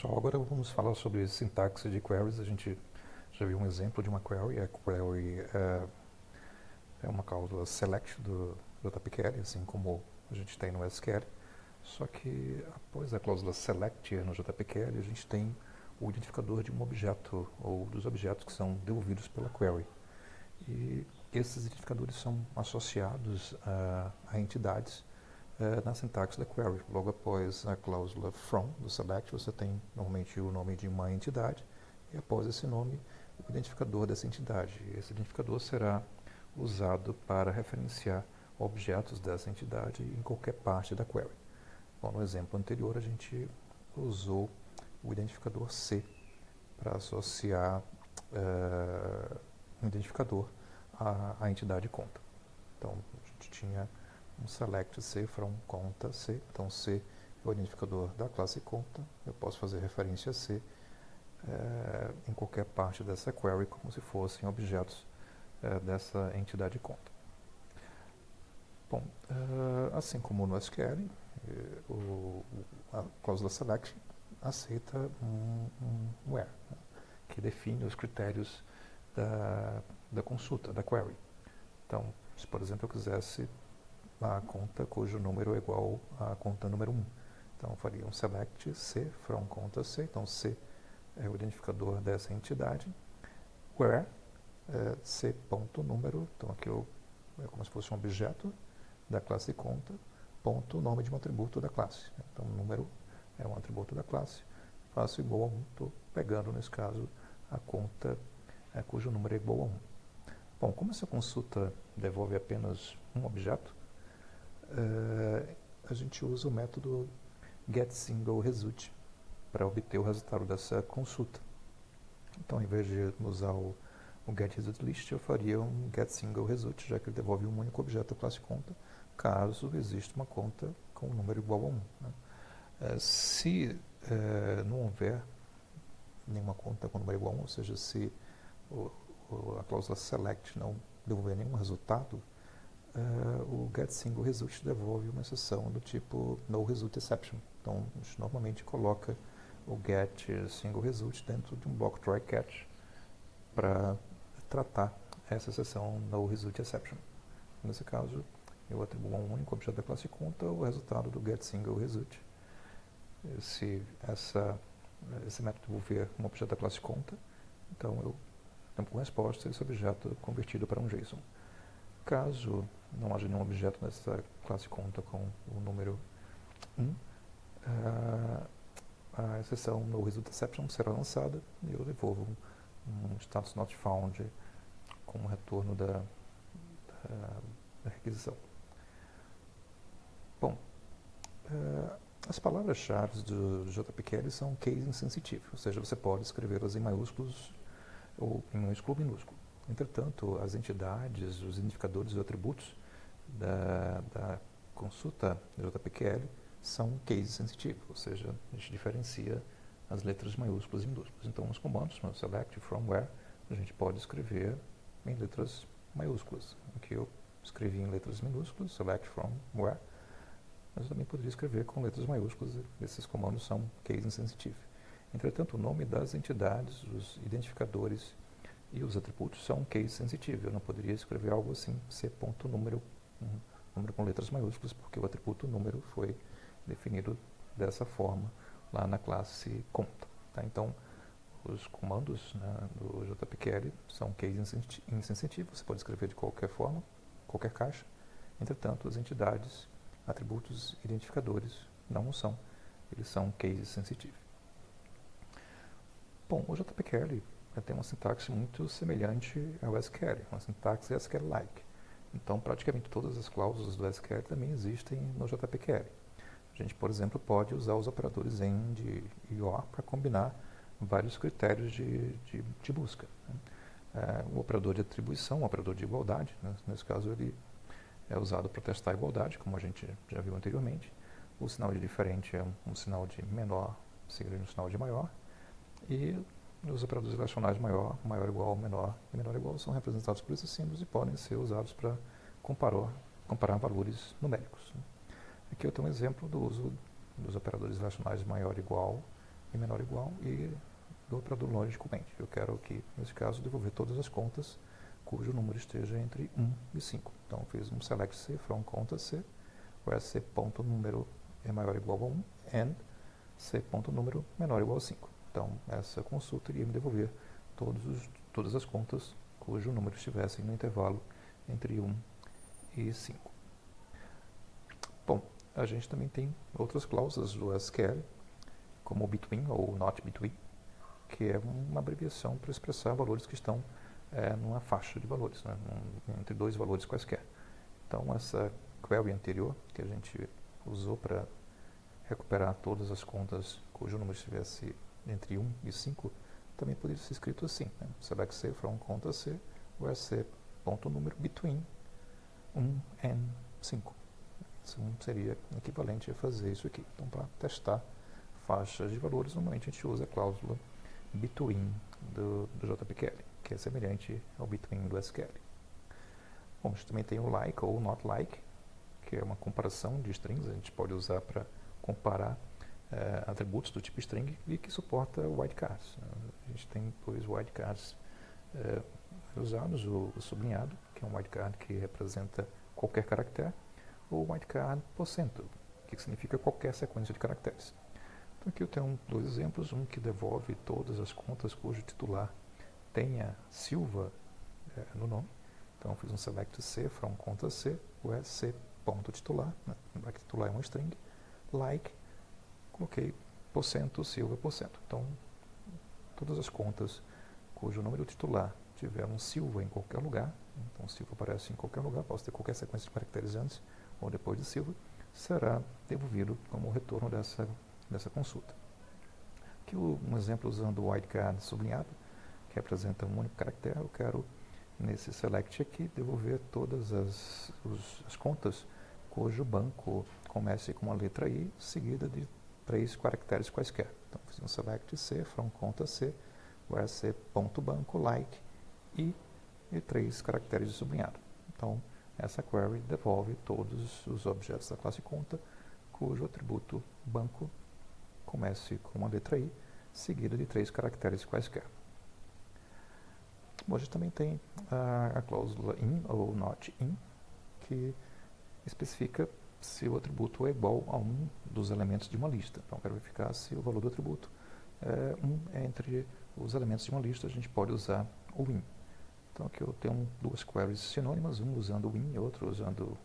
Pessoal, agora vamos falar sobre sintaxe de queries. A gente já viu um exemplo de uma query. A query é uma cláusula select do JPQL, assim como a gente tem no SQL. Só que após a cláusula select no JPQL, a gente tem o identificador de um objeto ou dos objetos que são devolvidos pela query. E esses identificadores são associados a entidades na sintaxe da query. Logo após a cláusula from do select, você tem normalmente o nome de uma entidade e após esse nome, o identificador dessa entidade. Esse identificador será usado para referenciar objetos dessa entidade em qualquer parte da query. Bom, no exemplo anterior, a gente usou o identificador C para associar um identificador à entidade conta. Então, a gente tinha um select C from conta C. Então, C é o identificador da classe conta. Eu posso fazer referência a C em qualquer parte dessa query, como se fossem objetos dessa entidade conta. Bom, assim como no SQL, a cláusula select aceita um where, né, que define os critérios da consulta, da query. Então, se por exemplo eu quisesse a conta cujo número é igual à conta número 1, então eu faria um select C from conta C. Então C é o identificador dessa entidade, where C.número, então aqui é como se fosse um objeto da classe conta, ponto nome de um atributo da classe. Então o número é um atributo da classe, faço igual a 1, estou pegando nesse caso a conta cujo número é igual a 1. Bom, como essa consulta devolve apenas um objeto, a gente usa o método getSingleResult para obter o resultado dessa consulta. Então, ao invés de usar o getResultList, eu faria um getSingleResult, já que ele devolve um único objeto da classe conta, caso exista uma conta com um número igual a 1. Né? Se não houver nenhuma conta com número igual a 1, ou seja, se a cláusula select não devolver nenhum resultado, o getSingleResult devolve uma exceção do tipo noResultException. Então, a gente normalmente coloca o getSingleResult dentro de um bloco try-catch para tratar essa exceção noResultException. Nesse caso, eu atribuo a um único objeto da classe conta o resultado do getSingleResult. Se esse método devolver um objeto da classe conta, então eu tenho como resposta esse objeto convertido para um JSON. Caso não haja nenhum objeto nessa classe conta com o número 1, a exceção noResultException será lançada e eu devolvo um status not found com o retorno da requisição. Bom, as palavras-chave do JPQL são case insensitive, ou seja, você pode escrevê-las em maiúsculos ou em minúsculo ou minúsculo. Entretanto, as entidades, os identificadores e atributos da consulta JPQL são case sensitive, ou seja, a gente diferencia as letras maiúsculas e minúsculas. Então, nos comandos, no select, from, where, a gente pode escrever em letras maiúsculas. Aqui eu escrevi em letras minúsculas, select, from, where, mas eu também poderia escrever com letras maiúsculas. Esses comandos são case insensitive. Entretanto, o nome das entidades, os identificadores e os atributos são case sensitive. Eu não poderia escrever algo assim, C.número, número com letras maiúsculas, porque o atributo número foi definido dessa forma lá na classe conta. Tá? Então, os comandos, né, do JPQL são case insensitive. Você pode escrever de qualquer forma, qualquer caixa. Entretanto, as entidades, atributos, identificadores não são. Eles são case sensitive. Bom, o JPQL tem uma sintaxe muito semelhante ao SQL, uma sintaxe SQL-like. Então, praticamente todas as cláusulas do SQL também existem no JPQL. A gente, por exemplo, pode usar os operadores AND e OR para combinar vários critérios de busca. Né? O operador de atribuição, o operador de igualdade, né? Nesse caso ele é usado para testar a igualdade, como a gente já viu anteriormente. O sinal de diferente é um sinal de menor seguido de um sinal de maior. E os operadores relacionais maior, maior igual, menor e menor igual são representados por esses símbolos e podem ser usados para comparar valores numéricos. Aqui eu tenho um exemplo do uso dos operadores relacionais maior igual e menor ou igual e do operador logicalmente. Eu quero aqui, nesse caso, devolver todas as contas cujo número esteja entre 1 e 5. Então, fiz um select C from conta C, where C.número é maior ou igual a 1 and C.número menor ou igual a 5. Então, essa consulta iria me devolver todas as contas cujo número estivessem no intervalo entre 1 e 5. Bom, a gente também tem outras cláusulas do SQL, como between ou not between, que é uma abreviação para expressar valores que estão numa faixa de valores, né, entre dois valores quaisquer. Então, essa query anterior, que a gente usou para recuperar todas as contas cujo número estivesse entre 1 e 5, também poderia ser escrito assim, né? Select C from conta C, where C.número between 1 and 5. Isso seria equivalente a fazer isso aqui. Então, para testar faixas de valores, normalmente a gente usa a cláusula between do JPQL, que é semelhante ao between do SQL. Bom, a gente também tem o like ou not like, que é uma comparação de strings. A gente pode usar para comparar atributos do tipo string e que suporta wildcards. A gente tem dois wildcards usados, o sublinhado, que é um wildcard que representa qualquer caractere, ou wildcard %, que significa qualquer sequência de caracteres. Então aqui eu tenho dois exemplos, um que devolve todas as contas cujo titular tenha Silva no nome. Então eu fiz um select C from conta C, where C.titular, né? Lembrar que titular é uma string, like, coloquei %Silva %. Então todas as contas cujo número titular tiver um Silva em qualquer lugar, então Silva aparece em qualquer lugar, posso ter qualquer sequência de caracteres antes ou depois de Silva, será devolvido como retorno dessa consulta. Aqui um exemplo usando o wildcard sublinhado, que representa um único caractere. Eu quero, nesse select aqui, devolver todas as contas cujo banco comece com a letra I, seguida de 3 caracteres quaisquer. Então, fiz um select C from conta C, where C.banco, like, I e 3 caracteres de sublinhado. Então, essa query devolve todos os objetos da classe conta cujo atributo banco comece com a letra I, seguida de 3 caracteres quaisquer. Bom, a gente também tem a cláusula in ou not in, que especifica se o atributo é igual a um dos elementos de uma lista. Então, eu quero verificar se o valor do atributo é entre os elementos de uma lista. A gente pode usar o in. Então, aqui eu tenho duas queries sinônimas, um usando o in e outro usando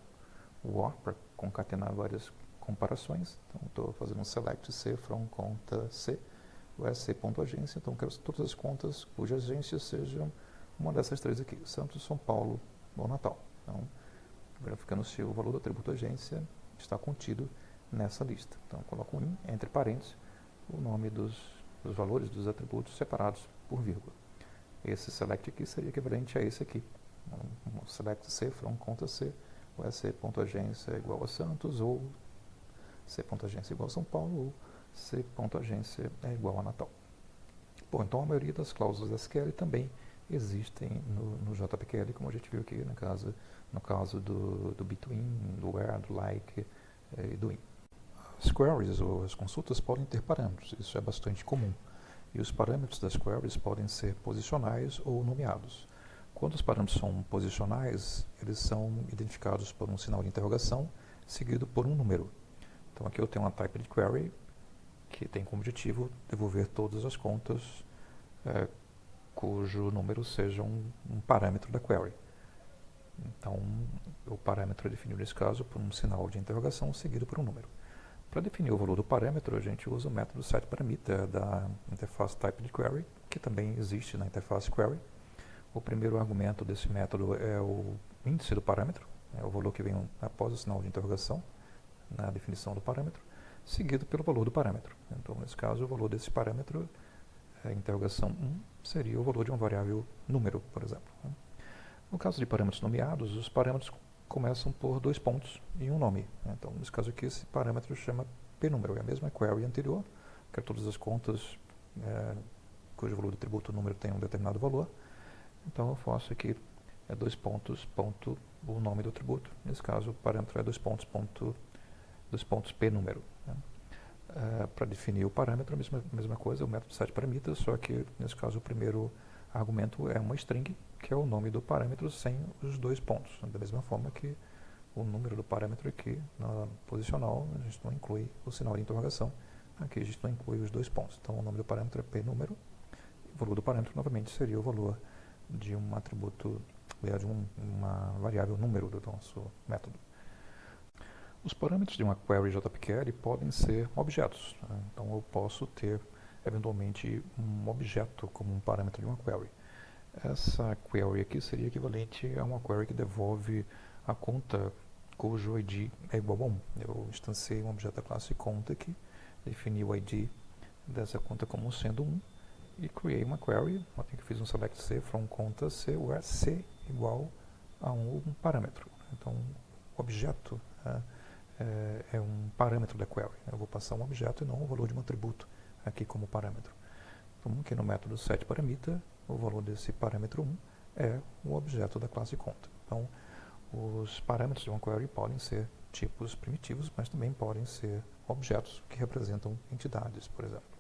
o or, para concatenar várias comparações. Então, estou fazendo um select C from conta C, where C.agência. Então, quero todas as contas cuja agência sejam uma dessas três aqui, Santos, São Paulo ou Natal. Então, verificando se o valor do atributo agência está contido nessa lista. Então, eu coloco um in, entre parênteses, o nome dos valores dos atributos separados por vírgula. Esse select aqui seria equivalente a esse aqui. Um select C from conta C, where C.agência é igual a Santos, ou C.agência é igual a São Paulo, ou C.agência é igual a Natal. Bom, então a maioria das cláusulas SQL também existem no JPQL, como a gente viu aqui no caso do between, do where, do like e do in. As queries ou as consultas podem ter parâmetros, isso é bastante comum. E os parâmetros das queries podem ser posicionais ou nomeados. Quando os parâmetros são posicionais, eles são identificados por um sinal de interrogação, seguido por um número. Então aqui eu tenho uma type de query que tem como objetivo devolver todas as contas cujo número seja um parâmetro da query. Então o parâmetro é definido nesse caso por um sinal de interrogação seguido por um número. Para definir o valor do parâmetro, a gente usa o método setParameter da interface type de query, que também existe na interface query. O primeiro argumento desse método é o índice do parâmetro, é o valor que vem após o sinal de interrogação na definição do parâmetro, seguido pelo valor do parâmetro. Então, nesse caso, o valor desse parâmetro, interrogação 1, seria o valor de uma variável número, por exemplo. No caso de parâmetros nomeados, os parâmetros começam por 2 pontos e um nome. Então, nesse caso aqui, esse parâmetro chama pNúmero. É a mesma query anterior, que é todas as contas cujo valor do atributo número tem um determinado valor. Então, eu faço aqui 2 pontos, ponto, o nome do atributo. Nesse caso, o parâmetro é 2 pontos pNúmero. Para definir o parâmetro, a mesma coisa, o método setParamita, só que nesse caso o primeiro argumento é uma string, que é o nome do parâmetro sem os 2 pontos. Da mesma forma que o número do parâmetro aqui na posicional, a gente não inclui o sinal de interrogação, aqui a gente não inclui os 2 pontos. Então o nome do parâmetro é pNúmero, e o valor do parâmetro novamente seria o valor de um atributo, de uma variável número do nosso método. Os parâmetros de uma query JPQL podem ser objetos. Né? Então eu posso ter, eventualmente, um objeto como um parâmetro de uma query. Essa query aqui seria equivalente a uma query que devolve a conta cujo ID é igual a 1. Eu instanciei um objeto da classe conta aqui, defini o ID dessa conta como sendo 1 e criei uma query, que fiz um select C from conta C, where C igual a um parâmetro. Então, o objeto é um parâmetro da query. Eu vou passar um objeto e não o valor de um atributo aqui como parâmetro. Então, aqui no método setParamita, o valor desse parâmetro 1 é o objeto da classe conta. Então, os parâmetros de uma query podem ser tipos primitivos, mas também podem ser objetos que representam entidades, por exemplo.